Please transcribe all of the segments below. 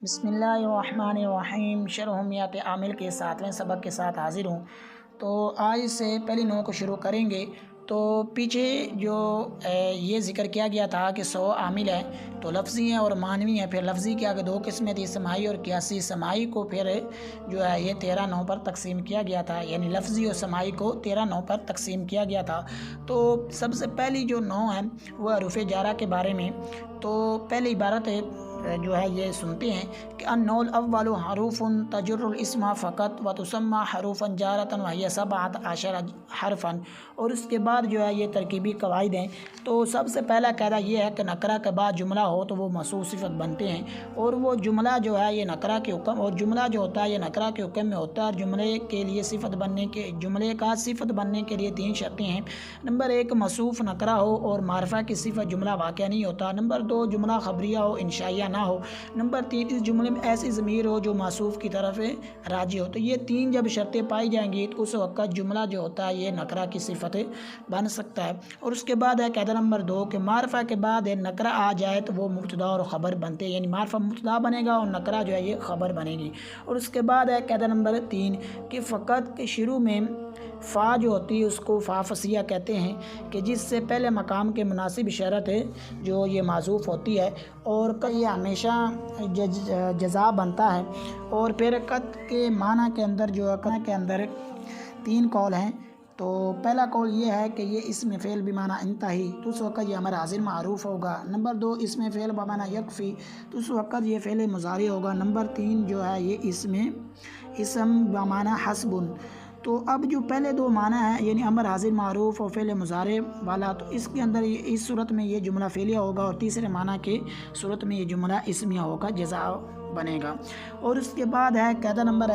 بسم اللہ الرحمن الرحیم شرحمیات عامل کے 7ویں سبق کے ساتھ حاضر ہوں۔ تو آج سے پہلی نو کو شروع کریں گے۔ تو پیچھے جو یہ ذکر کیا گیا تھا کہ 100 عامل ہیں تو لفظی ہیں اور معنوی ہیں۔ پھر لفظی کے آگے 2 قسمیں تھی، سماعی اور قیاسی۔ سماعی کو پھر جو ہے یہ 13 نوع پر تقسیم کیا گیا تھا، یعنی لفظی اور سماعی کو 13 نوع پر تقسیم کیا گیا تھا۔ تو سب سے پہلی جو نوع ہے وہ حروف جارہ کے بارے میں۔ تو پہلی عبارت جو ہے یہ سنتے ہیں کہ النوع الاول حروف تجر الاسم فقط وتسمى حروفا جارة وهي 17 حرفا۔ اور اس کے بعد جو ہے یہ ترکیبی قواعد ہیں۔ تو سب سے پہلا قاعدہ یہ ہے کہ نکرہ کے بعد جملہ ہو تو وہ موصوف صفت بنتے ہیں، اور وہ جملہ جو ہے یہ نکرہ کے حکم، اور جملہ جو ہوتا ہے یہ نکرہ کے حکم میں ہوتا ہے۔ اور جملے کے لیے جملے کا صفت بننے کے لیے 3 شرطیں ہیں۔ نمبر 1 موصوف نکرہ ہو اور معرفہ کی صفت جملہ واقع نہیں ہوتا۔ نمبر 2 جملہ خبریہ ہو، انشائیہ نہ ہو۔ نمبر 3 اس جملے میں ایسی ضمیر ہو جو موصوف کی طرف راجع ہو۔ تو یہ 3 جب شرطیں پائی جائیں گی تو اس وقت جملہ جو ہوتا ہے یہ نکرہ کی صفت بن سکتا ہے۔ اور اس کے بعد ہے قاعدہ نمبر 2 کہ معرفہ کے بعد نکرہ آ جائے تو وہ مبتدا اور خبر بنتے ہیں، یعنی معرفہ مبتدا بنے گا اور نکرہ جو ہے یہ خبر بنے گی۔ اور اس کے بعد ہے قاعدہ نمبر 3 کہ فقط کے شروع میں فا جو ہوتی ہے اس کو فا فصیح کہتے ہیں، کہ جس سے پہلے مقام کے مناسب اشارت ہے جو یہ معزوف ہوتی ہے، اور یہ ہمیشہ جزا بنتا ہے۔ اور پھر قط کے معنی کے اندر جو قط کے اندر 3 قول ہیں۔ تو پہلا قول یہ ہے کہ یہ اسم فعل بمعنی انتہی، تو اس وقت یہ امر حاضر معروف ہوگا۔ نمبر 2 اسم فعل بمعنی یکفی، تو اس وقت یہ فعل مضارع ہوگا۔ نمبر 3 جو ہے یہ اسم بمعنی حسب۔ تو اب جو پہلے 2 معنی ہیں یعنی امر حاضر معروف اور فعل مضارع والا، تو اس کے اندر اس صورت میں یہ جملہ فعلیہ ہوگا، اور تیسرے معنی کے صورت میں یہ جملہ اسمیہ ہوگا، جزا بنے گا۔ اور اس کے بعد ہے قاعدہ نمبر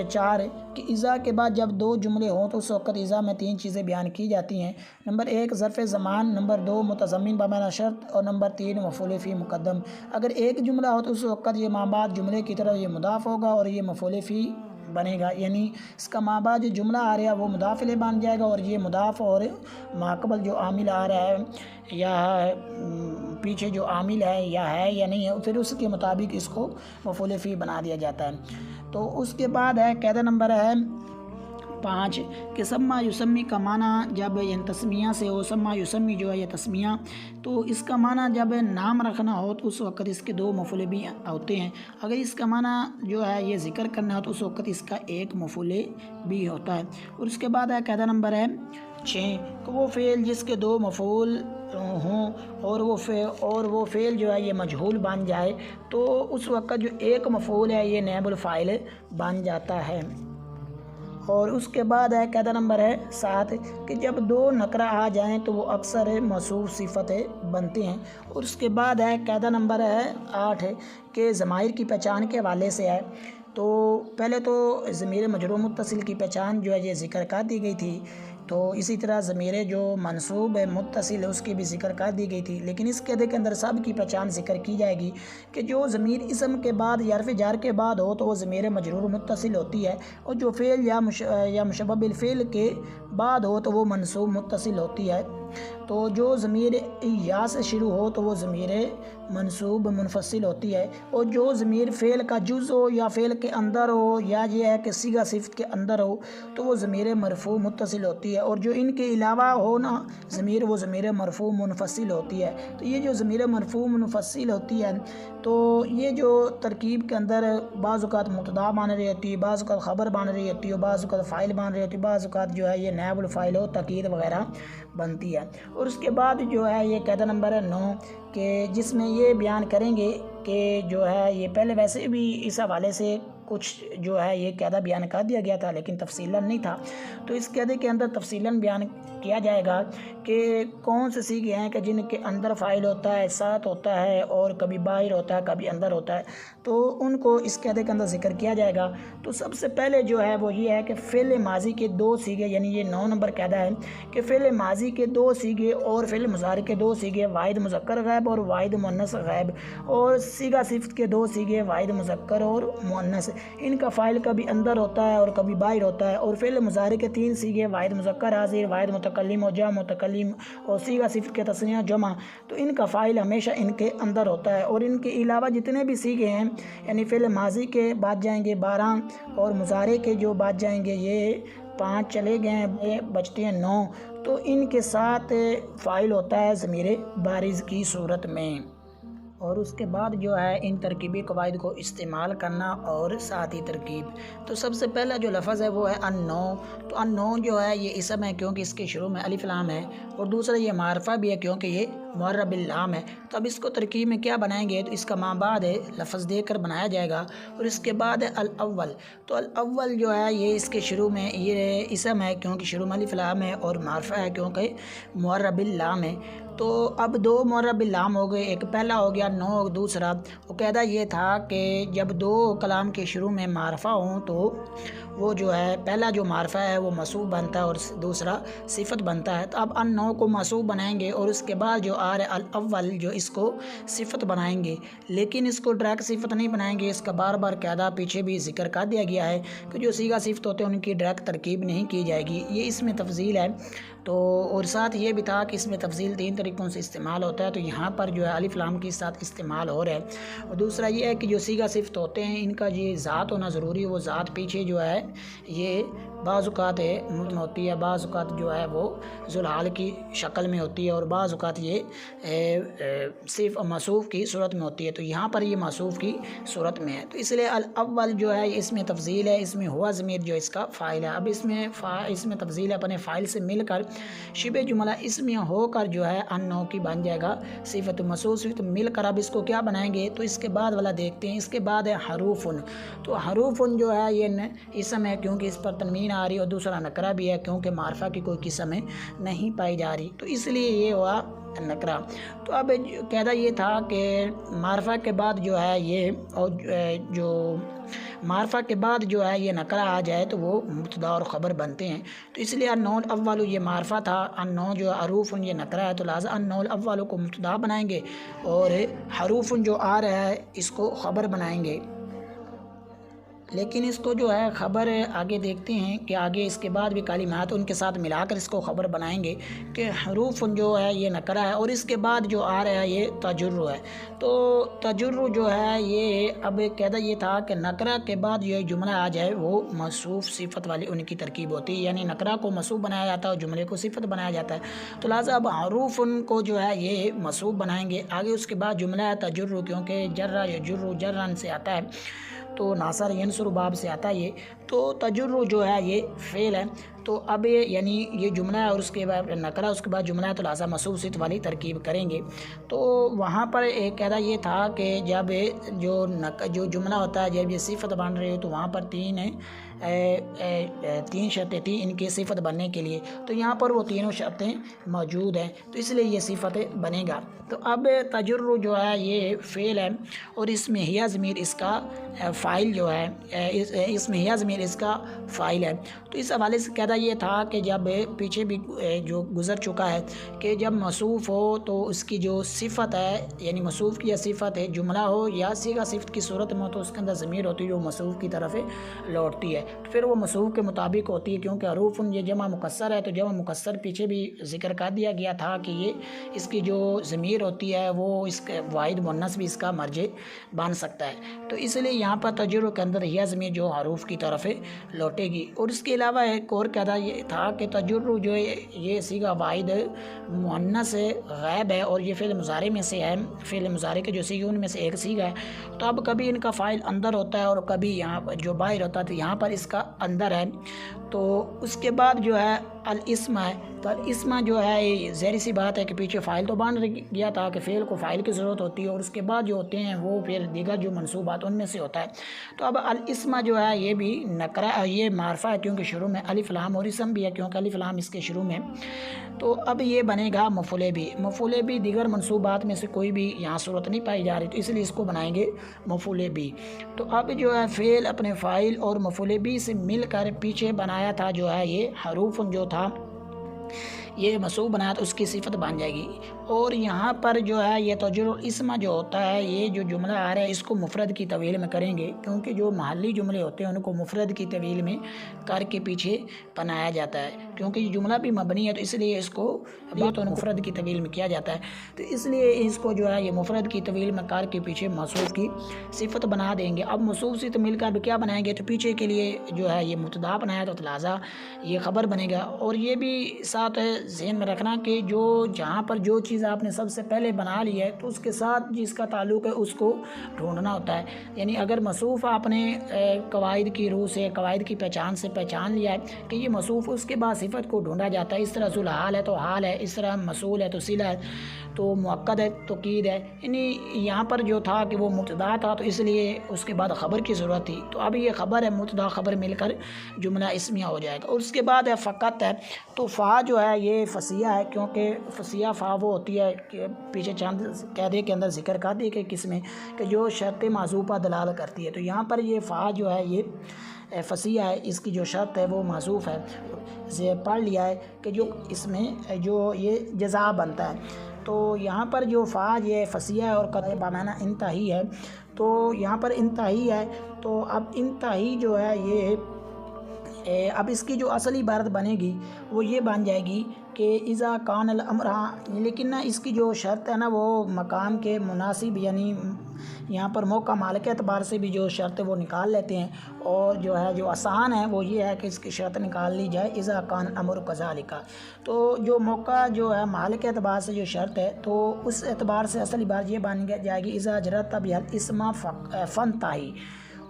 4 کہ اذا کے بعد جب 2 جملے ہوں تو اس وقت اذا میں 3 چیزیں بیان کی جاتی ہیں۔ نمبر 1 ظرف زمان، نمبر 2 متضمن بمعنی شرط، اور نمبر 3 مفعول فی مقدم۔ اگر ایک جملہ ہو تو اس وقت یہ ما بعد جملے کی طرف یہ مضاف ہوگا اور یہ مفعول فی بنے گا، یعنی اس کا ما بعد جو جملہ آ رہا ہے وہ مضاف الیہ بن جائے گا، اور یہ مضاف اور ماقبل جو عامل آ رہا ہے یا پیچھے جو عامل ہے یا نہیں ہے پھر اس کے مطابق اس کو مفعول فی بنا دیا جاتا ہے۔ تو اس کے بعد ہے قاعدہ نمبر 5 کہ سما یسمی کا معنی جب تسمیہ سے ہو، سما یسمی جو ہے یہ تسمیہ، تو اس کا معنی جب نام رکھنا ہو تو اس وقت اس کے 2 مفعول بھی ہوتے ہیں۔ اگر اس کا معنی جو ہے یہ ذکر کرنا ہو تو اس وقت اس کا 1 مفعول بھی ہوتا ہے۔ اور اس کے بعد ہے قاعدہ نمبر 6 کہ وہ فعل جس کے 2 مفعول ہوں اور وہ فعل جو ہے یہ مجہول بن جائے تو اس وقت جو 1 مفعول ہے یہ نائب الفاعل بن جاتا ہے۔ اور اس کے بعد ہے قاعدہ نمبر 7 کہ جب 2 نکرہ آ جائیں تو وہ اکثر موصوف صفت بنتے ہیں۔ اور اس کے بعد ہے قاعدہ نمبر 8 کہ ضمائر کی پہچان کے حوالے سے ہے۔ تو پہلے تو ضمیر مجرور متصل کی پہچان جو ہے یہ ذکر کر دی گئی تھی، تو اسی طرح ضمیر جو منصوب متصل ہے اس کی بھی ذکر کر دی گئی تھی، لیکن اس قاعدے کے اندر سب کی پہچان ذکر کی جائے گی کہ جو ضمیر اسم کے بعد یا حرف جار کے بعد ہو تو وہ ضمیر مجرور متصل ہوتی ہے، اور جو فعل یا مشبہ بالفعل کے بعد ہو تو وہ منصوب متصل ہوتی ہے۔ تو جو ضمیر یا سے شروع ہو تو وہ ضمیر منصوب منفصل ہوتی ہے، اور جو ضمیر فعل کا جز ہو یا فعل کے اندر ہو یا یہ ہے کہ صیغہ صفت کے اندر ہو تو وہ ضمیر مرفوع متصل ہوتی ہے، اور جو ان کے علاوہ ہو نا ضمیر وہ ضمیر مرفوع منفصل ہوتی ہے۔ تو یہ جو ضمیر مرفوع منفصل ہوتی ہے تو یہ جو ترکیب کے اندر بعض اوقات مبتدا بن رہی ہوتی ہے، بعض اوقات خبر بن رہی ہوتی ہے، بعض اوقات فاعل بن رہی ہوتی ہے، بعض اوقات جو ہے یہ نائب الفاعل و تاکید وغیرہ بنتی ہے۔ اور اس کے بعد جو ہے یہ قاعدہ نمبر 9 کہ جس میں یہ بیان کریں گے کہ جو ہے یہ پہلے ویسے بھی اس حوالے سے کچھ جو ہے یہ قاعدہ بیان کر دیا گیا تھا لیکن تفصیلاً نہیں تھا، تو اس قاعدے کے اندر تفصیلاً بیان کیا جائے گا کہ کون سے صیغے ہیں کہ جن کے اندر فاعل ہوتا ہے، ساتھ ہوتا ہے، اور کبھی باہر ہوتا ہے کبھی اندر ہوتا ہے، تو ان کو اس قاعدے کے اندر ذکر کیا جائے گا۔ تو سب سے پہلے جو ہے وہ یہ ہے کہ فعل ماضی کے 2 صیغے، یعنی یہ 9 نمبر قاعدہ ہے کہ فعل ماضی کے 2 صیغے اور فعل مضارع کے 2 صیغے، واحد مذکر غائب اور واحد مؤنث غائب، اور صیغہ صفت کے 2 صیغے، واحد مذکر اور مؤنث، ان کا فاعل کبھی اندر ہوتا ہے اور کبھی باہر ہوتا ہے۔ اور فعل مضارع کے 3 صیغے واحد مذکر حاضر، واحد متکلم اور جمع متکلم اور صیغہ صفت کے تثنیہ جمع، تو ان کا فاعل ہمیشہ ان کے اندر ہوتا ہے۔ اور ان کے علاوہ جتنے بھی صیغے ہیں یعنی فعل ماضی کے بعد جائیں گے 12 اور مضارع کے جو بعد جائیں گے یہ 5 چلے گئے ہیں، بچتے ہیں 9، تو ان کے ساتھ فاعل ہوتا ہے ضمیر بارز کی صورت میں۔ اور اس کے بعد جو ہے ان ترکیبی قواعد کو استعمال کرنا اور ساتھی ترکیب۔ تو سب سے پہلا جو لفظ ہے وہ ہے النوع۔ تو النوع جو ہے یہ اسم ہے کیونکہ اس کے شروع میں الف لام ہے، اور دوسرا یہ معرفہ بھی ہے کیونکہ یہ معرب باللام ہے۔ تو اب اس کو ترکیب میں کیا بنائیں گے، تو اس کا ماں بعد ہے لفظ دے کر بنایا جائے گا، اور اس کے بعد ہے الاول۔ تو الاول جو ہے یہ اس کے شروع میں یہ اسم ہے کیونکہ شروع میں الف لام ہے، اور معرفہ ہے کیونکہ معرب باللام ہے۔ تو اب 2 معرب باللام ہو گئے، ایک پہلا ہو گیا نوع، دوسرا وہ قاعدہ یہ تھا کہ جب 2 کلام کے شروع میں معرفہ ہوں تو وہ جو ہے پہلا جو معرفہ ہے وہ موصوف بنتا ہے اور دوسرا صفت بنتا ہے۔ تو اب النوع کو موصوف بنائیں گے، اور اس کے بعد جو آ رہا ہے الاول جو اس کو صفت بنائیں گے، لیکن اس کو ڈائریکٹ صفت نہیں بنائیں گے، اس کا بار بار قاعدہ پیچھے بھی ذکر کر دیا گیا ہے کہ جو صیغہ صفت ہوتے ہیں ان کی ڈائریکٹ ترکیب نہیں کی جائے گی، یہ اس میں تفضیل ہے۔ تو اور ساتھ یہ بھی تھا کہ اس میں تفضیل 3 طریقوں سے استعمال ہوتا ہے، تو یہاں پر جو ہے الف لام کے ساتھ استعمال ہو رہا ہے۔ اور دوسرا یہ ہے کہ جو صیغہ صفت ہوتے ہیں ان کا یہ ذات ہونا ضروری ہے، وہ ذات پیچھے جو ہے یہ بعض اوقات متن ہوتی ہے، بعض اوقات جو ہے وہ ذوالحال کی شکل میں ہوتی ہے، اور بعض اوقات یہ صرف موصوف کی صورت میں ہوتی ہے۔ تو یہاں پر یہ موصوف کی صورت میں ہے، تو اس لیے الاول جو ہے اس میں تفضیل ہے، اس میں ہوا ضمیر جو اس کا فاعل ہے۔ اب اس میں تفضیل ہے اپنے فاعل سے مل کر شبہ جملہ اسمیہ ہو کر جو ہے النوع کی بن جائے گا صفت موصوف صفت مل کر۔ اب اس کو کیا بنائیں گے، تو اس کے بعد والا دیکھتے ہیں۔ اس کے بعد ہے حروف۔ تو حروف جو ہے یہ اسم ہے کیونکہ اس پر تنوین آ رہی، اور دوسرا نکرہ بھی ہے کیونکہ معرفہ کی کوئی قسم نہیں پائی جا رہی، تو اس لیے یہ ہوا نکرہ۔ تو اب قاعدہ یہ تھا کہ معرفہ کے بعد جو ہے یہ اور جو معرفہ کے بعد جو ہے یہ نکرہ آ جائے تو وہ مبتدا اور خبر بنتے ہیں، تو اس لیے النوع الاول یہ معرفہ تھا، النوع جو حروف یہ نکرہ ہے، تو لہٰذا النوع الاول کو مبتدا بنائیں گے اور حروف جو آ رہا ہے اس کو خبر بنائیں گے۔ لیکن اس کو جو ہے خبر آگے دیکھتے ہیں کہ آگے اس کے بعد بھی کلمات ان کے ساتھ ملا کر اس کو خبر بنائیں گے کہ حروف جو ہے یہ نکرہ ہے، اور اس کے بعد جو آ رہا ہے یہ تجرر ہے۔ تو تجرر جو ہے یہ اب قاعدہ یہ تھا کہ نکرہ کے بعد یہ جملہ آ جائے وہ موصوف صفت والی ان کی ترکیب ہوتی ہے، یعنی نکرہ کو موصوف بنایا جاتا ہے اور جملے کو صفت بنایا جاتا ہے۔ تو لہٰذا اب حروف کو جو ہے یہ موصوف بنائیں گے، آگے اس کے بعد جملہ ہے تجرر کیونکہ جرہ یجر جرن سے آتا ہے، تو ناصر ینصر باب سے آتا ہے یہ، تو تجرر جو ہے یہ فعل ہے۔ تو اب یعنی یہ جملہ ہے اور اس کے بعد نکرہ، اس کے بعد جملہ ہے، تو لہٰذا موصوف صفت والی ترکیب کریں گے۔ تو وہاں پر ایک قاعدہ یہ تھا کہ جب جو جملہ ہوتا ہے جب یہ صفت بن رہی ہو تو وہاں پر 3 شرطیں تھیں ان کی صفت بننے کے لیے، تو یہاں پر وہ تینوں شرطیں موجود ہیں، تو اس لیے یہ صفت بنے گا۔ تو اب تجرر جو ہے یہ فعل ہے، اور اس میں ہیا ضمیر اس کا فاعل جو ہے، اس میں ہیا ضمیر اس کا فاعل ہے۔ تو اس حوالے سے قاعدہ یہ تھا کہ جب پیچھے بھی جو گزر چکا ہے کہ جب موصوف ہو تو اس کی جو صفت ہے، یعنی موصوف کی یا صفت ہے جملہ ہو یا صیغہ صفت کی صورت میں ہو، تو اس کے اندر ضمیر ہوتی ہے جو موصوف کی طرف لوٹتی ہے، پھر وہ موصوف کے مطابق ہوتی ہے، کیونکہ حروف یہ جمع مکسر ہے، تو جمع مکسر پیچھے بھی ذکر کر دیا گیا تھا کہ یہ اس کی جو ضمیر ہوتی ہے وہ اس کے واحد مؤنث بھی اس کا مرجع بن سکتا ہے، تو اس لیے یہاں پر تجرر کے اندر یہ ضمیر جو حروف کی طرف لوٹے گی۔ اور اس کے علاوہ ایک اور قاعدہ یہ تھا کہ تجرر جو ہے یہ صیغہ واحد مؤنث غائب ہے، اور یہ فعل مضارع میں سے ہے، فعل مضارع کے جو صیغے ان میں سے ایک صیغہ ہے، تو اب کبھی ان کا فاعل اندر ہوتا ہے اور کبھی یہاں جو باہر ہوتا ہے، تو یہاں پر اس کا اندر ہے۔ تو اس کے بعد جو ہے الاسم ہے، تو الاسم جو ہے ظاہر سی بات ہے کہ پیچھے فاعل تو بن گیا تھا کہ فعل کو فاعل کی ضرورت ہوتی ہے، اور اس کے بعد جو ہوتے ہیں وہ پھر دیگر جو منصوبات ان میں سے ہوتا ہے۔ تو اب الاسم جو ہے یہ بھی نکرہ، یہ معرفہ ہے کیونکہ شروع میں الف لام، اور اسم بھی ہے کیونکہ الف لام اس کے شروع میں، تو اب یہ بنے گا مفعول بھی۔ مفعول بھی دیگر منصوبات میں سے کوئی بھی یہاں صورت نہیں پائی جا رہی، تو اس لیے اس کو بنائیں گے مفعول بھی۔ تو اب جو ہے فعل اپنے فاعل اور مفعول بھی سے مل کر پیچھے بنایا تھا جو ہے یہ حروف جو تھا یہ موصوف بنایا تو اس کی صفت بن جائے گی۔ اور یہاں پر جو ہے یہ تجر اسم جو ہوتا ہے، یہ جو جملہ آ رہا ہے اس کو مفرد کی طویل میں کریں گے، کیونکہ جو محلی جملے ہوتے ہیں ان کو مفرد کی طویل میں کر کے پیچھے بنایا جاتا ہے، کیونکہ یہ جملہ بھی مبنی ہے تو اس لیے اس کو مفرد کی طویل میں کیا جاتا ہے، تو اس لیے اس کو جو ہے یہ مفرد کی طویل میں کر کے پیچھے موصوف کی صفت بنا دیں گے۔ اب موصوف سے مل کر بھی کیا بنائیں گے، تو پیچھے کے لیے جو ہے یہ مبتدا بنایا تو لہٰذا یہ خبر بنے گا۔ اور یہ بھی ساتھ ذہن میں رکھنا کہ جو جہاں پر جو چیز آپ نے سب سے پہلے بنا لی ہے تو اس کے ساتھ جس کا تعلق ہے اس کو ڈھونڈنا ہوتا ہے، یعنی اگر موصوف آپ نے قواعد کی روح سے، قواعد کی پہچان سے پہچان لیا ہے کہ یہ موصوف، اس کے بعد صفت کو ڈھونڈا جاتا ہے۔ اس طرح ذوالحال ہے تو حال ہے، اس طرح مسئول ہے تو صلہ ہے، تو مؤکد ہے تو قید ہے، یعنی یہاں پر جو تھا کہ وہ مبتدا تھا تو اس لیے اس کے بعد خبر کی ضرورت تھی، تو اب یہ خبر ہے، مبتدا خبر مل کر جملہ اسمیہ ہو جائے گا۔ اور اس کے بعد ہے فقط ہے، تو فا جو ہے یہ فصیح ہے، کیونکہ فصیح فا وہ ہوتی ہے کہ پیچھے چند قاعدے کے اندر ذکر کر دی کہ کس میں، کہ جو شرط معذوفہ دلالت کرتی ہے، تو یہاں پر یہ فا جو ہے یہ فصیح ہے، اس کی جو شرط ہے وہ معذوف ہے، پڑھ لیا ہے کہ جو اس میں جو یہ جزا بنتا ہے، تو یہاں پر جو فا یہ فصیح ہے اور قطع بمعنی انتہائی ہے، تو یہاں پر انتہائی ہے، تو اب انتہائی جو ہے یہ اب اس کی جو اصلی عبارت بنے گی وہ یہ بن جائے گی کہ اذا کان الامر، لیکن نا اس کی جو شرط ہے نا وہ مقام کے مناسب، یعنی یہاں پر موقع مال کے اعتبار سے بھی جو شرط ہے وہ نکال لیتے ہیں، اور جو ہے جو آسان ہے وہ یہ ہے کہ اس کی شرط نکال لی جائے اذا کان الامر کذالک، تو جو موقع جو ہے مال کے اعتبار سے جو شرط ہے تو اس اعتبار سے اصلی بات یہ بن جائے گی اذا جرت بہ الاسم فانتہی،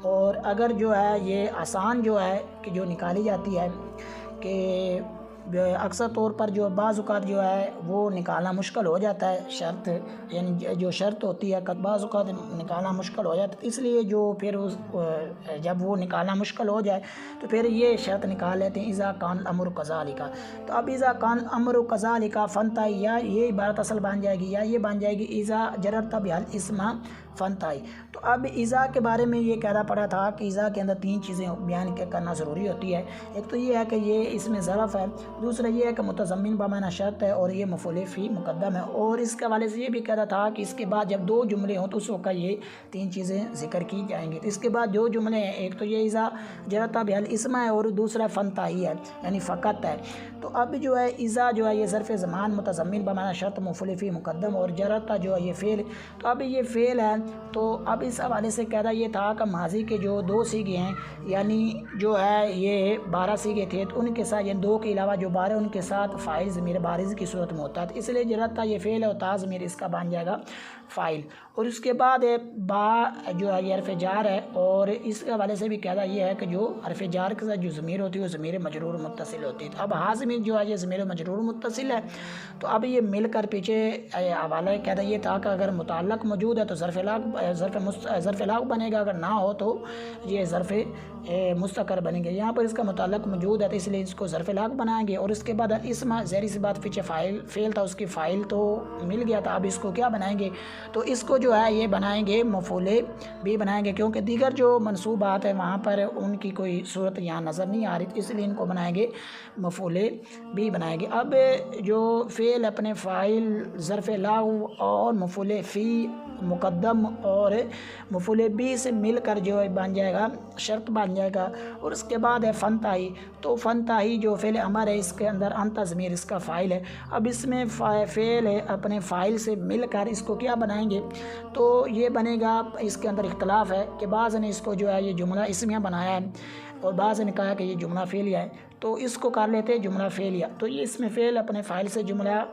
اور اگر جو ہے یہ آسان جو ہے کہ جو نکالی جاتی ہے کہ اکثر طور پر جو بعض اوقات جو ہے وہ نکالنا مشکل ہو جاتا ہے، شرط یعنی جو شرط ہوتی ہے بعض اوقات نکالنا مشکل ہو جاتا ہے، اس لیے جو پھر جب وہ نکالنا مشکل ہو جائے تو پھر یہ شرط نکال لیتے ہیں اذا کان الامر کذالک، تو اب اذا کان الامر کذالک فانتہی، یا یہ عبارت اصل بن جائے گی یا یہ بن جائے گی اذا جرت بہ الاسم فانتہی۔ تو اب اذا کے بارے میں یہ کہنا پڑا تھا کہ اذا کے اندر تین چیزیں بیان کرنا ضروری ہوتی ہے، ایک تو یہ ہے کہ یہ اس میں ظرف ہے، دوسرا یہ ہے کہ متضمن بمعنی شرط ہے، اور یہ مفعول فی مقدم ہے، اور اس کے حوالے سے یہ بھی کہتا تھا کہ اس کے بعد جب دو جملے ہوں تو اس وقت یہ تین چیزیں ذکر کی جائیں گی، تو اس کے بعد جو جملے ہیں ایک تو یہ اذا جرت بہ الاسم ہے اور دوسرا فانتہی ہے یعنی فقط ہے، تو اب جو ہے اذا جو ہے یہ ظرف زمان متضمن بمعنی شرط مفعول فی مقدم، اور جرت جو ہے یہ فعل، تو اب یہ فعل ہے، تو اب اس حوالے سے کہتا یہ تھا کہ ماضی کے جو دو سیغے ہیں، یعنی جو ہے یہ 12 سیغے تھے، تو ان کے ساتھ یعنی دو کے علاوہ جو 12 ان کے ساتھ فاعل ضمیر بارز کی صورت میں ہوتا ہے، تو اس لیے جرت یہ فعل ہے اور تا ضمیر اس کا بن جائے گا فاعل، اور اس کے بعد با جو ہے یہ حرف جار ہے، اور اس کے حوالے سے بھی کہتا یہ ہے کہ جو حرف جار کے ساتھ جو ضمیر ہوتی ہے وہ ضمیر مجرور متصل ہوتی ہے، تو اب ہا ضمیر جو ہے یہ ضمیر مجرور متصل ہے، تو اب یہ مل کر پیچھے حوالہ کہتا یہ تھا کہ اگر متعلق موجود ہے تو ظرف لاغ بنے گا، اگر نہ ہو تو یہ ظرف مستقر بنے گا، یہاں پر اس کا متعلق موجود ہے تو اس لیے اس کو ظرف لاغ بنائیں گے، اور اس کے بعد اسم ظاہری سی بات پیچھے فعل تھا، اس کی فاعل تو مل گیا تھا، اب اس کو کیا بنائیں گے، تو اس کو جو ہے یہ بنائیں گے مفعول بھی بنائیں گے، کیونکہ دیگر جو منصوبات ہیں وہاں پر ان کی کوئی صورت یہاں نظر نہیں آ رہی، اس لیے ان کو بنائیں گے مفعول بھی بنائیں گے۔ اب جو فعل اپنے فاعل ظرف لاغ اور مفعول فی مقدم اور مفعول بھی سے مل کر جو ہے بن جائے گا شرط بن جائے گا، اور اس کے بعد ہے فانتہی، تو فانتہی جو فعل امر ہے اس کے اندر انت ضمیر اس کا فاعل ہے، اب اس میں فعل ہے اپنے فاعل سے مل کر اس کو کیا بنائیں گے، تو یہ بنے گا، اس کے اندر اختلاف ہے کہ بعض نے اس کو جو ہے یہ جملہ اسمیہ بنایا ہے اور بعض نے کہا کہ یہ جملہ فعلیہ ہے، تو اس کو کر لیتے جملہ فعلیہ، تو یہ اس میں فعل اپنے فاعل سے جملہ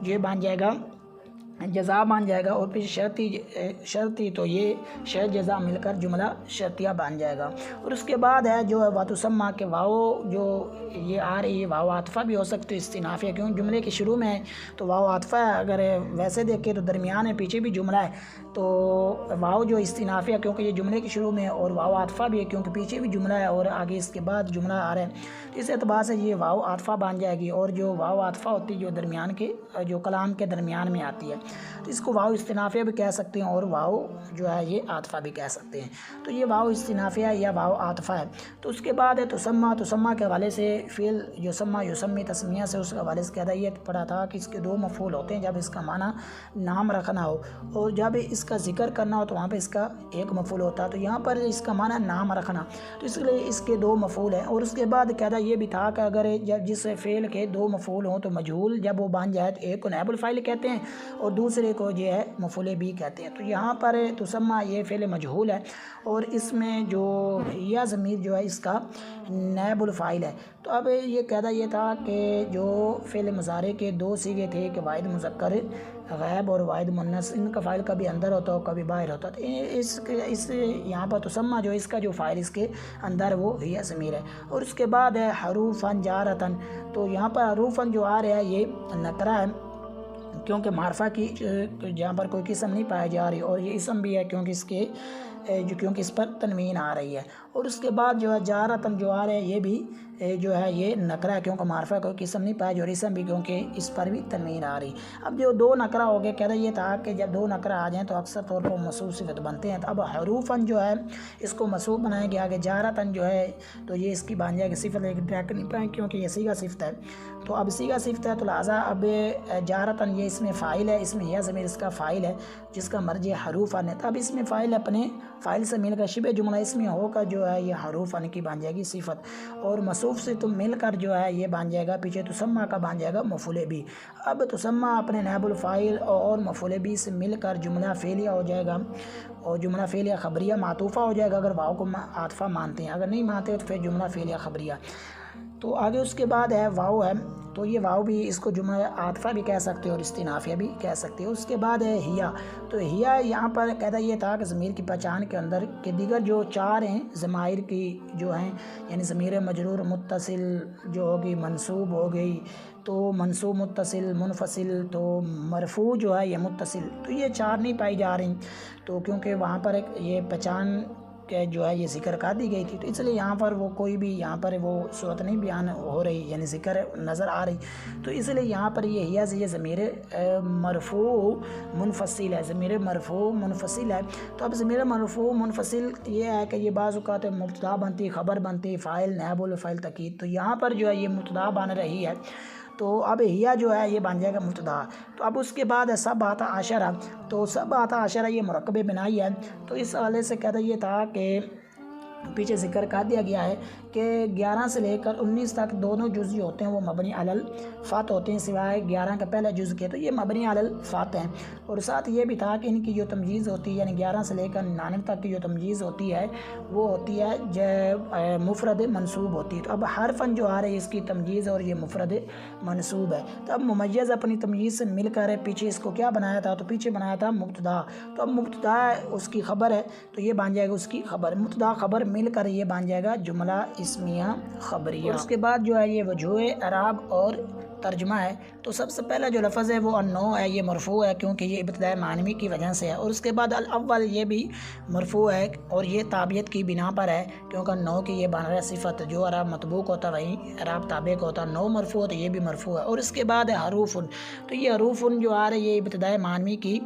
یہ بن جائے گا جزا بن جائے گا، اور پھر شرطی تو یہ شرط جزا مل کر جملہ شرطیہ بن جائے گا، اور اس کے بعد ہے جو ہے واتسمہ کے واو جو یہ آ رہی ہے واو عاطفہ بھی ہو سکتی ہے استئنافیہ، کیوں جملے کے شروع میں ہے تو واو عاطفہ ہے، اگر ویسے دیکھیں تو درمیان ہے پیچھے بھی جملہ ہے، تو واو جو استنافیہ کیونکہ یہ جملے کے شروع میں ہے اور واو عاطفہ بھی ہے کیونکہ پیچھے بھی جملہ ہے اور آگے اس کے بعد جملہ آ رہا ہے، تو اس اعتبار سے یہ واو عاطفہ بن جائے گی، اور جو واو عاطفہ ہوتی ہے جو درمیان کے جو کلام کے درمیان میں آتی ہے تو اس کو واو استنافیہ بھی کہہ سکتے ہیں اور واو جو ہے یہ عاطفہ بھی کہہ سکتے ہیں۔ تو یہ واو استنافیہ یا واو عاطفہ ہے۔ تو اس کے بعد ہے تسمہ کے حوالے سے فعل یسمہ یسمی تسمیہ سے اس کے حوالے سے کہتا ہے، یہ پڑھا تھا کہ اس کے دو مفعول ہوتے ہیں، جب اس کا معنی نام رکھنا ہو اور جب اس کا ذکر کرنا ہو تو وہاں پہ اس کا ایک مفعول ہوتا ہے، تو یہاں پر اس کا معنی نام رکھنا، تو اس لیے اس کے دو مفعول ہیں۔ اور اس کے بعد کہتا یہ بھی تھا کہ اگر جب جس فعل کے دو مفعول ہوں تو مجہول جب وہ بن جائے تو ایک کو نائب الفاعل کہتے ہیں اور دوسرے کو جو ہے مفعول بھی کہتے ہیں۔ تو یہاں پر تسمہ یہ فعل مجہول ہے اور اس میں جو یا ضمیر جو ہے اس کا نائب الفاعل ہے۔ تو اب یہ کہتا یہ تھا کہ جو فعل مضارع کے دو صیغے تھے کہ واحد مذکر غائب اور واحد مؤنث، ان کا فاعل کبھی اندر ہوتا ہو کبھی باہر ہوتا، تو اس یہاں پر تسمہ جو اس کا جو فاعل اس کے اندر وہ یا ضمیر ہے۔ اور اس کے بعد ہے حروفاً جارتاً، تو یہاں پر حروفاً جو آ رہا ہے یہ نکرہ ہے کیونکہ معرفہ کی جہاں پر کوئی قسم نہیں پائی جا رہی، اور یہ اسم بھی ہے کیونکہ اس پر تنوین آ رہی ہے۔ اور اس کے بعد جو ہے جارتاً جو آ رہا ہے یہ بھی جو ہے یہ نکرہ ہے کیونکہ معرفہ کوئی قسم نہیں پایا، جو اسم بھی کیونکہ اس پر بھی تنوین آ رہی۔ اب جو دو نکرہ ہو گئے، کہتا یہ تھا کہ جب دو نکرہ آ جائیں تو اکثر طور پر موصوف صفت بنتے ہیں، تو اب حروفاً جو ہے اس کو موصوف بنائیں گے، آگے جارتاً جو ہے تو یہ اس کی بن جائے گی صفت، لیکن ڈائریکٹ نہیں پائیں کیونکہ یہ صیغہ صفت ہے۔ تو اب صیغہ صفت ہے تو لہٰذا اب جارتاً یہ اس میں فاعل ہے، اس میں یا ضمیر اس کا فاعل ہے جس کا مرجع حروفاً ہے، تب اس میں فاعل اپنے فاعل سے مل کر شبہ جملہ اس میں ہو کر جو ہے یہ حروفاً کی بن جائے گی صفت، اور موصوف سے تو مل کر جو ہے یہ بن جائے گا پیچھے تسمہ کا بن جائے گا مفعول بھی۔ اب تسمہ اپنے نائب الفاعل اور مفعول بھی سے مل کر جملہ فعلیہ ہو جائے گا، اور جملہ فعلیہ خبریہ معطوفہ ہو جائے گا اگر واو کو عاطفہ مانتے ہیں، اگر نہیں مانتے تو پھر جملہ فعلیہ خبریہ۔ تو آگے اس کے بعد ہے واو ہے، تو یہ واو بھی اس کو جملہ عاطفہ بھی کہہ سکتے اور استنافیہ بھی کہہ سکتے۔ اس کے بعد ہے ہیا، تو ہیا یہاں پر کہتا یہ تھا کہ ضمیر کی پہچان کے اندر کہ دیگر جو چار ہیں ضمائر کی جو ہیں، یعنی ضمیر مجرور متصل جو ہوگی منصوب ہو گئی، تو منصوب متصل منفصل، تو مرفوع جو ہے یہ متصل، تو یہ چار نہیں پائی جا رہی، تو کیونکہ وہاں پر ایک یہ پہچان کہ جو ہے یہ ذکر کر دی گئی تھی، تو اس لیے یہاں پر وہ کوئی بھی یہاں پر وہ صورت نہیں بیان ہو رہی، یعنی ذکر نظر آ رہی، تو اس لیے یہاں پر یہ ضمیر مرفوع منفصل ہے، ضمیر مرفوع منفصل ہے۔ تو اب ضمیر مرفوع منفصل یہ ہے کہ یہ بعض اوقات مبتدا بنتی، خبر بنتی، فاعل نائب الفاعل تاکید، تو یہاں پر جو ہے یہ مبتدا بن رہی ہے، تو اب ہیا جو ہے یہ بن جائے گا مبتدا۔ تو اب اس کے بعد ہے سبعۃ عشرہ، تو سبعۃ عشرہ یہ مرکب بنائی ہے، تو اس حوالے سے کہتا یہ تھا کہ پیچھے ذکر کر دیا گیا ہے کہ 11 سے لے کر 19 تک دونوں جز جو ہوتے ہیں وہ مبنی علی الفات ہوتے ہیں، سوائے 11 کا پہلا جز کے، تو یہ مبنی علی الفات ہیں۔ اور ساتھ یہ بھی تھا کہ ان کی جو تمجیز ہوتی ہے، یعنی 11 سے لے کر 99 تک کی جو تمجیز ہوتی ہے وہ ہوتی ہے مفرد منصوب ہوتی ہے، تو اب حرفاً جو آ رہی ہے اس کی تمجیز اور یہ مفرد منصوب ہے، تو اب ممیز اپنی تمجیز سے مل کر پیچھے اس کو کیا بنایا تھا، تو پیچھے بنایا تھا مبتدا، تو اب مبتدا اس کی خبر ہے تو یہ بن جائے گا اس کی خبر، مبتدا خبر مل کر یہ بن جائے گا جملہ اسمیہ خبریہ۔ اور اس کے بعد جو ہے یہ وجوہ اعراب اور ترجمہ ہے، تو سب سے پہلا جو لفظ ہے وہ النوع ہے، یہ مرفوع ہے کیونکہ یہ ابتداء معنوی کی وجہ سے ہے، اور اس کے بعد الاول یہ بھی مرفوع ہے اور یہ تابعیت کی بنا پر ہے کیونکہ نو کی یہ بن رہا ہے صفت، جو اعراب مطبوق ہوتا ہے وہیں اعراب تابع کا ہوتا ہے، نو مرفوع تو یہ بھی مرفوع ہے۔ اور اس کے بعد ہے حروف، تو یہ حروف جو آ رہے یہ ابتداء معنوی کی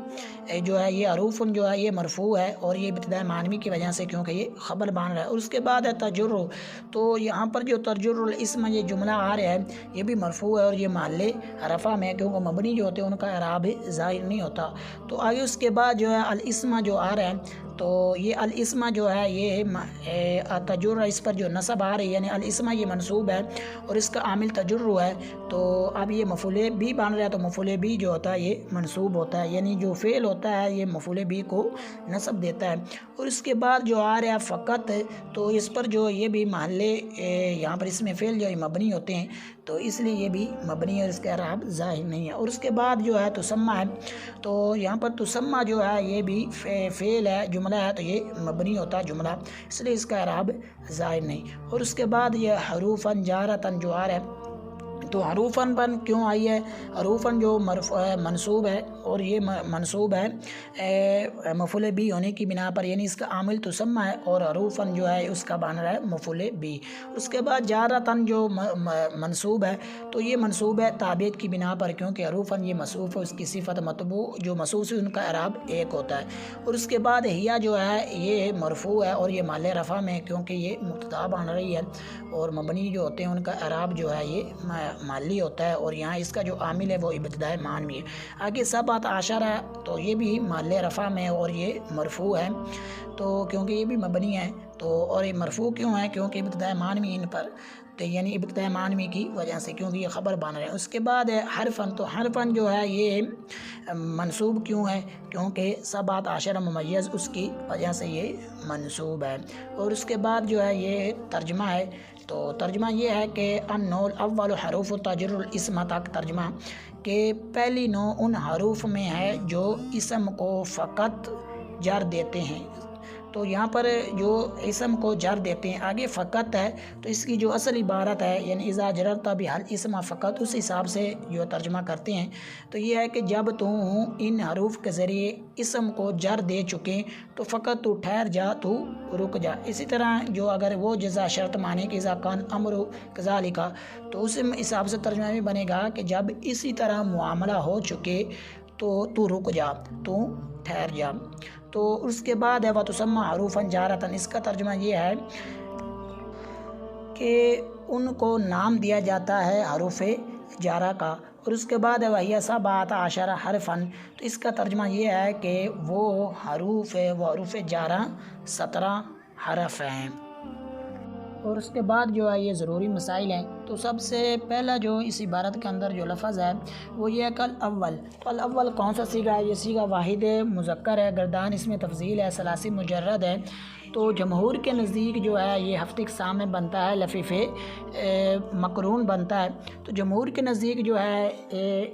جو ہے یہ حروف جو ہے یہ مرفوع ہے اور یہ ابتداء معنوی کی وجہ سے کیونکہ یہ خبر بن رہا ہے۔ اور اس کے بعد ہے تجرر، تو یہاں پر جو تجرر الاسم یہ جملہ آ رہا ہے یہ بھی مرفوع ہے اور یہ محل رفع میں کیونکہ مبنی جو ہوتے ہیں ان کا اعراب ظاہر نہیں ہوتا۔ تو آگے اس کے بعد جو ہے الاسم جو آ رہا ہے، تو یہ الاسم جو ہے یہ تجرر، اس پر جو نصب آ رہی ہے یعنی الاسم یہ منصوب ہے اور اس کا عامل تجرر ہے، تو اب یہ مفعول بھی بن رہا ہے، تو مفعول بھی جو ہوتا ہے یہ منصوب ہوتا ہے، یعنی جو فعل ہوتا ہے یہ مفعول بھی کو نصب دیتا ہے۔ اور اس کے بعد جو آ رہا ہے فقط، تو اس پر جو یہ بھی محل یہاں پر اس میں فعل جو مبنی ہوتے ہیں تو اس لیے یہ بھی مبنی ہے اور اس کا اعراب ظاہر نہیں ہے۔ اور اس کے بعد جو ہے تسمہ ہے، تو یہاں پر تسمہ جو ہے یہ بھی فعل ہے، جملہ ہے، تو یہ مبنی ہوتا ہے جملہ، اس لیے اس کا اعراب ظاہر نہیں۔ اور اس کے بعد یہ حروفاً جارتاً جو آ رہا ہے تو حروفاً بن کیوں آئی ہے؟ حروفاً جو منصوب ہے اور یہ منصوب ہے مفعول بھی ہونے کی بنا پر، یعنی اس کا عامل تسمہ ہے، اور حروفاً جو ہے اس کا بن رہا ہے مفعول بھی۔ اس کے بعد جارتاً جو منصوب ہے تو یہ منصوب ہے تابعیت کی بنا پر، کیونکہ حروفاً یہ موصوف ہے، اس کی صفت متبوع جو موصوف ہے ان کا اعراب ایک ہوتا ہے۔ اور اس کے بعد ہیا جو ہے یہ مرفوع ہے اور یہ محل رفع میں، کیونکہ یہ مبتدا بن رہی ہے، اور مبنی جو ہوتے ہیں ان کا اعراب جو ہے یہ محلی ہوتا ہے، اور یہاں اس کا جو عامل ہے وہ ابتداء معنوی ہے۔ آگے 17 ہے تو یہ بھی محل رفع میں اور یہ مرفوع ہے، تو کیونکہ یہ بھی مبنی ہے، تو اور یہ مرفوع کیوں ہے؟ کیونکہ ابتداء معنوی ان پر، تو یعنی ابتداء معنوی کی وجہ سے، کیونکہ یہ خبر بن رہے ہیں۔ اس کے بعد ہے حرفاً، تو حرفاً جو ہے یہ منصوب کیوں ہے؟ کیونکہ 17 ممیز اس کی وجہ سے یہ منصوب ہے۔ اور اس کے بعد جو ہے یہ ترجمہ ہے، تو ترجمہ یہ ہے کہ النوع اول حروف تجر الاسم تک ترجمہ، کہ پہلی نوع ان حروف میں ہے جو اسم کو فقط جر دیتے ہیں۔ تو یہاں پر جو اسم کو جر دیتے ہیں، آگے فقط ہے تو اس کی جو اصل عبارت ہے یعنی اذا جررت بحل اسم فقط، اس حساب سے جو ترجمہ کرتے ہیں تو یہ ہے کہ جب تو ان حروف کے ذریعے اسم کو جر دے چکے تو فقط تو ٹھہر جا، تو رک جا۔ اسی طرح جو اگر وہ جزا شرط مانے کہ اذا کان امر کذالک، تو اس حساب سے ترجمہ بھی بنے گا کہ جب اسی طرح معاملہ ہو چکے تو رک جا، تو ٹھہر جا۔ تو اس کے بعد ہے وَتُسَمَّى حروفاً جارتاً، اس کا ترجمہ یہ ہے کہ ان کو نام دیا جاتا ہے حروف جارہ کا۔ اور اس کے بعد ہے وَهِيَ 17 حرفاً، تو اس کا ترجمہ یہ ہے کہ وہ حروف جارہ 17 حرف ہیں۔ اور اس کے بعد جو ہے یہ ضروری مسائل ہیں، تو سب سے پہلا جو اس عبارت کے اندر جو لفظ ہے وہ یہ ہے کہ الاول، تو الاول کون سا صیغہ ہے؟ یہ صیغہ واحد مذکر ہے، گردان اس میں تفضیل ہے، ثلاثی مجرد ہے۔ تو جمہور کے نزدیک جو ہے یہ ہفت اقسام میں بنتا ہے، لفیف مقرون بنتا ہے۔ تو جمہور کے نزدیک جو ہے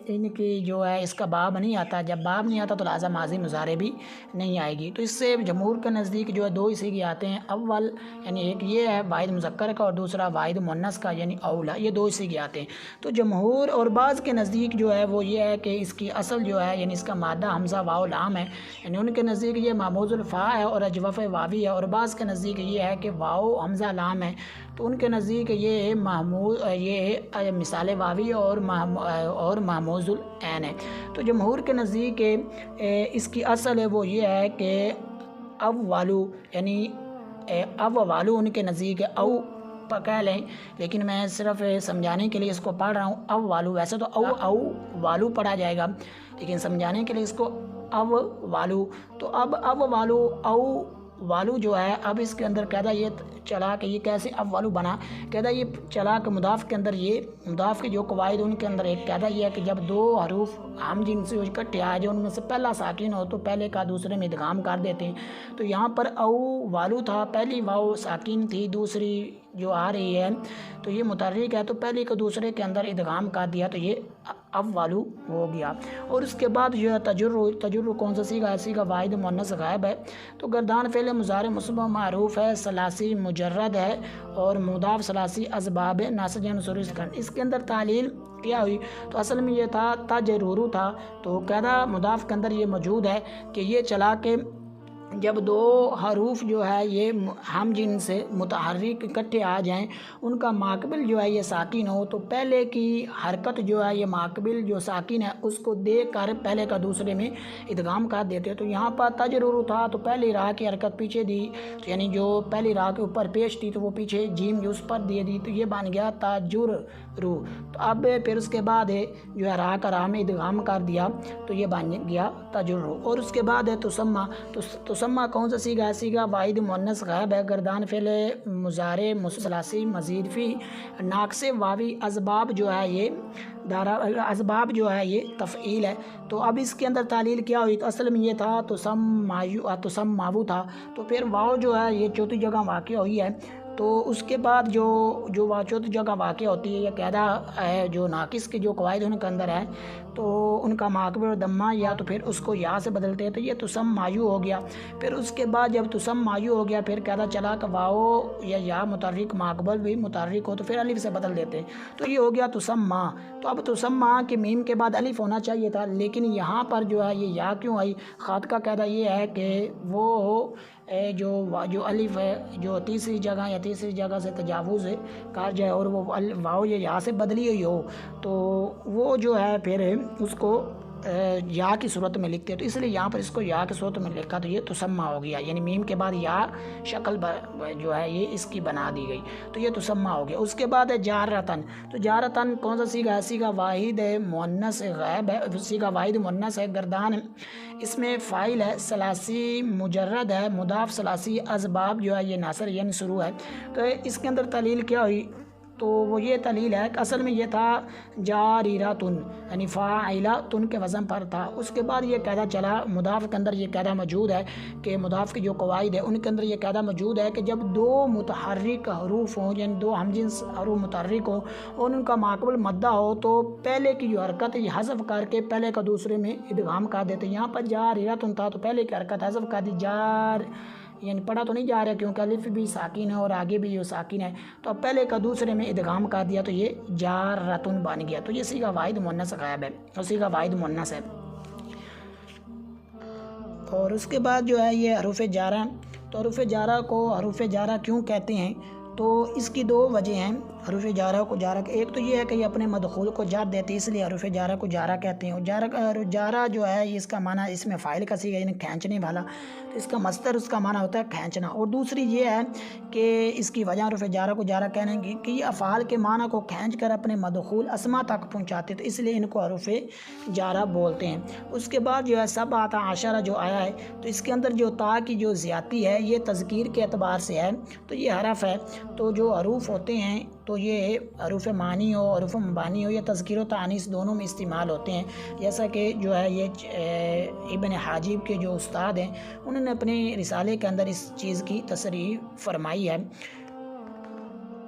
ان کی جو ہے اس کا باب نہیں آتا، جب باب نہیں آتا تو لہٰذا ماضی مضارع بھی نہیں آئے گی۔ تو اس سے جمہور کے نزدیک جو ہے دو ہی صیغے آتے ہیں، اول یعنی ایک یہ ہے واحد مذکر کا، اور دوسرا واحد مؤنث کا یعنی اولا، یہ دو ہی صیغے آتے ہیں۔ تو جمہور اور بعض کے نزدیک جو ہے وہ یہ ہے کہ اس کی اصل جو ہے یعنی اس کا مادہ حمزہ واو لام ہے، یعنی ان کے نزدیک یہ محموز الفاء ہے اور اجوف واوی ہے، اور بعض کے نزدیک یہ ہے کہ واو حمزہ لام ہے، تو ان کے نزدیک یہ مثال واوی اور محموز العین ہے۔ تو جمہور کے نزدیک اس کی اصل ہے وہ یہ ہے کہ والو، یعنی والو ان کے نزدیک او کہہ لیں، لیکن میں صرف سمجھانے کے لیے اس کو پڑھ رہا ہوں والو، ویسے تو او والو پڑھا جائے گا، لیکن سمجھانے کے لیے اس کو والو۔ تو اب والو والو جو ہے، اب اس کے اندر قاعدہ یہ چلا کہ یہ کیسے والو بنا، قاعدہ یہ چلا کہ مضاف کے اندر یہ مضاف کے جو قواعد ان کے اندر ایک قاعدہ یہ ہے کہ جب دو حروف ہم جن سے اکٹھے آ جائے، ان میں سے پہلا ساکن ہو تو پہلے کا دوسرے میں ادغام کر دیتے ہیں۔ تو یہاں پر والو تھا، پہلی واو ساکن تھی، دوسری جو آ رہی ہے تو یہ متحرک ہے، تو پہلے کو دوسرے کے اندر ادغام کر دیا تو یہ والو ہو گیا۔ اور اس کے بعد جو ہے تجر کون سا صیغہ ہے؟ صیغہ واحد مؤنث غائب ہے، تو گردان فعل مضارع مسبہ معروف ہے، ثلاثی مجرد ہے، اور مضاف ثلاثی اسباب ہے، ناسج اس کے اندر تعلیل کیا ہوئی؟ تو اصل میں یہ تھا تجرور تھا، تو قاعدہ مضاف کے اندر یہ موجود ہے کہ یہ چلا کہ جب دو حروف جو ہے یہ ہم جن سے متحرک اکٹھے آ جائیں، ان کا ماقبل جو ہے یہ ساکن ہو، تو پہلے کی حرکت جو ہے یہ ماقبل جو ساکن ہے اس کو دیکھ کر پہلے کا دوسرے میں ادغام کر دیتے۔ تو یہاں پر تجرور تھا تو پہلی راہ کی حرکت پیچھے دی، یعنی جو پہلی راہ کے اوپر پیش تھی تو وہ پیچھے جیم جو اس پر دے دی، تو یہ بن گیا تجرو۔ تو اب پھر اس کے بعد جو ہے راہ کا راہ میں ادغام کر دیا تو یہ بن گیا تجرو۔ اور اس کے بعد ہے تسمہ، تسمہ کون سا صیغہ ہے؟ صیغہ واحد مؤنث غائب ہے، گردان فعل مضارع ثلاثی مزید فی ناقص واوی، اسباب جو ہے یہ اسباب جو ہے یہ تفعیل ہے۔ تو اب اس کے اندر تعلیل کیا ہوئی؟ تو اصل میں یہ تھا تسماو تھا، تو پھر واو جو ہے یہ چوتھی جگہ واقع ہوئی ہے، تو اس کے بعد جو چوتھی جگہ واقع ہوتی ہے یہ قاعدہ ہے جو ناقص کے جو قواعد ان کے اندر ہے تو ان کا ماقبل و دمہ یا تو پھر اس کو یا سے بدلتے ہیں تو یہ تسم مایو ہو گیا. پھر اس کے بعد جب تسم مایو ہو گیا پھر قاعدہ چلا کہ واو یا متحرک ماقبل بھی متحرک ہو تو پھر الف سے بدل دیتے ہیں تو یہ ہو گیا تسمہ. تو اب تسمہ کے میم کے بعد الف ہونا چاہیے تھا لیکن یہاں پر جو ہے یہ یا کیوں آئی؟ خط کا قاعدہ یہ ہے کہ وہ جو الف ہے جو تیسری جگہ سے تجاوز کر جائے اور وہ واو یا سے بدلی ہوئی ہو تو وہ جو ہے پھر اس کو یا کی صورت میں لکھتے ہیں تو اس لیے یہاں پر اس کو یا کی صورت میں لکھا تو یہ تسمہ ہو گیا یعنی میم کے بعد یا شکل جو ہے یہ اس کی بنا دی گئی تو یہ تسمہ ہو گیا. اس کے بعد ہے جارتن. تو جارتن کون سا سیگا ہے؟ سیگا واحد ہے مؤنث غائب ہے. سیگا واحد مؤنث ہے گردان اس میں فاعل ہے ثلاثی مجرد ہے مضاف ثلاثی اسباب جو ہے یہ ناصر یعنی شروع ہے. تو اس کے اندر تعلیل کیا ہوئی؟ تو وہ یہ تعلیل ہے کہ اصل میں یہ تھا جاریراتن یعنی فاعلاتن کے وزن پر تھا. اس کے بعد یہ قاعدہ چلا مضاف کے اندر یہ قاعدہ موجود ہے کہ مضاف کے جو قواعد ہے ان کے اندر یہ قاعدہ موجود ہے کہ جب دو متحرک حروف ہوں یعنی دو ہمجنس حروف متحرک ہوں اور ان کا ماقبل مدہ ہو تو پہلے کی جو حرکت یہ حذف کر کے پہلے کا دوسرے میں ادغام کر دیتے. یہاں پر جاریراتن تھا تو پہلے کی حرکت حذف کر دی یعنی پڑھا تو نہیں جا رہا کیونکہ الف بھی ساکن ہے اور آگے بھی یہ ساکن ہے تو اب پہلے کا دوسرے میں ادغام کر دیا تو یہ جارتن بن گیا. تو یہ صیغہ واحد مؤنث غائب ہے اور صیغہ واحد مؤنث ہے. اور اس کے بعد جو ہے یہ حروف جارہ. تو حروف جارہ کو حروف جارہ کیوں کہتے ہیں؟ تو اس کی دو وجہ ہیں حروف جارہ کو جارہ. ایک تو یہ ہے کہ یہ اپنے مدخول کو جار دیتے اس لیے حروف جارہ کو جارہ کہتے ہیں. اور جارہ جو ہے اس کا معنی اس میں فاعل کا صیغہ یعنی کھینچنے والا تو اس کا مصدر اس کا معنی ہوتا ہے کھینچنا. اور دوسری یہ ہے کہ اس کی وجہ حروف جارہ کو جارہ کہنے کی کہ یہ افعال کے معنی کو کھینچ کر اپنے مدخول اسما تک پہنچاتے تو اس لیے ان کو حروف جارہ بولتے ہیں. اس کے بعد جو ہے سبعۃ عشرہ جو آیا ہے تو اس کے اندر جو تا کی جو زیادتی ہے یہ تذکیر کے اعتبار سے ہے تو یہ حرف ہے. تو جو حروف ہوتے ہیں تو یہ حروف معنی ہو حروف مبانی ہو یا تذکیر و تانیث دونوں میں استعمال ہوتے ہیں. جیسا کہ جو ہے یہ ابن حاجب کے جو استاد ہیں انہوں نے اپنے رسالے کے اندر اس چیز کی تصریح فرمائی ہے.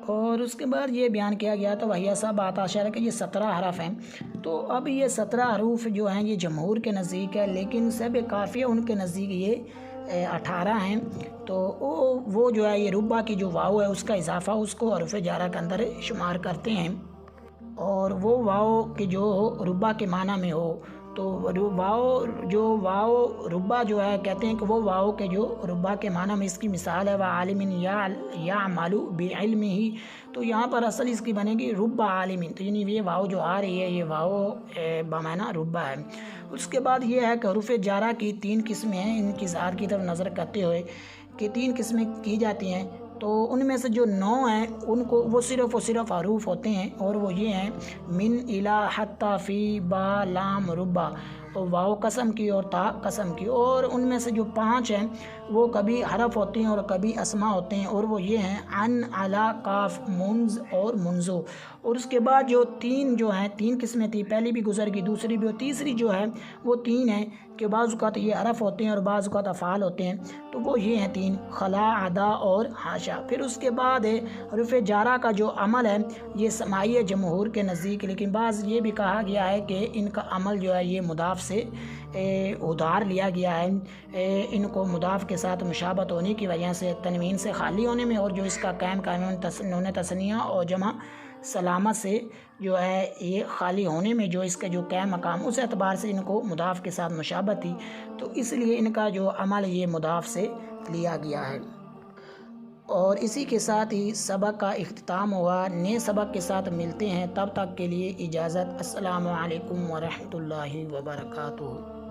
اور اس کے بعد یہ بیان کیا گیا تو وہی سبعۃ عشرہ کہ یہ 17 حرف ہیں. تو اب یہ 17 حروف جو ہیں یہ جمہور کے نزدیک ہے لیکن سب کافیہ ان کے نزدیک یہ 18 ہیں. تو وہ جو ہے یہ ربع کی جو واو ہے اس کا اضافہ اس کو حروف جارہ کے اندر شمار کرتے ہیں. اور وہ واو کہ جو ربع کے معنی میں ہو تو واو ربع جو ہے کہتے ہیں کہ وہ واو کے جو ربع کے معنی میں اس کی مثال ہے وعالم یعمل بعلمہ. تو یہاں پر اصل اس کی بنے گی ربع عالم تو یعنی یہ واو جو آ رہی ہے یہ واو بمعنی ربع ہے. اس کے بعد یہ ہے کہ حروف جارہ کی 3 قسمیں ہیں. ان کی اظہار کی طرف نظر کرتے ہوئے کہ 3 قسمیں کی جاتی ہیں تو ان میں سے جو 9 ہیں ان کو وہ صرف حروف ہوتے ہیں اور وہ یہ ہیں من الی حتی فی با لام ربع اور واو قسم کی اور تا قسم کی. اور ان میں سے جو 5 ہیں وہ کبھی حرف ہوتے ہیں اور کبھی اسما ہوتے ہیں اور وہ یہ ہیں عن علی قاف منز اور منزو. اور اس کے بعد جو 3 جو ہیں 3 قسمیں تھی پہلی بھی گزر گئی دوسری بھی اور تیسری جو ہے وہ 3 ہیں کہ بعض اوقات یہ حرف ہوتے ہیں اور بعض اوقات افعال ہوتے ہیں تو وہ یہ ہیں 3 خلا ادا اور حاشا. پھر اس کے بعد حروف جارہ کا جو عمل ہے یہ سماعی جمہور کے نزدیک لیکن بعض یہ بھی کہا گیا ہے کہ ان کا عمل جو ہے یہ مضاف سے ادھار لیا گیا ہے. ان کو مضاف کے ساتھ مشابہت ہونے کی وجہ سے تنوین سے خالی ہونے میں اور جو اس کا قائم نون تثنیہ اور جمع سلامت سے جو ہے یہ خالی ہونے میں جو اس کا جو قائم مقام اس اعتبار سے ان کو مضاف کے ساتھ مشابہت تھی تو اس لیے ان کا جو عمل یہ مضاف سے لیا گیا ہے. اور اسی کے ساتھ ہی سبق کا اختتام ہوا. نئے سبق کے ساتھ ملتے ہیں تب تک کے لیے اجازت. السلام علیکم ورحمۃ اللہ وبرکاتہ.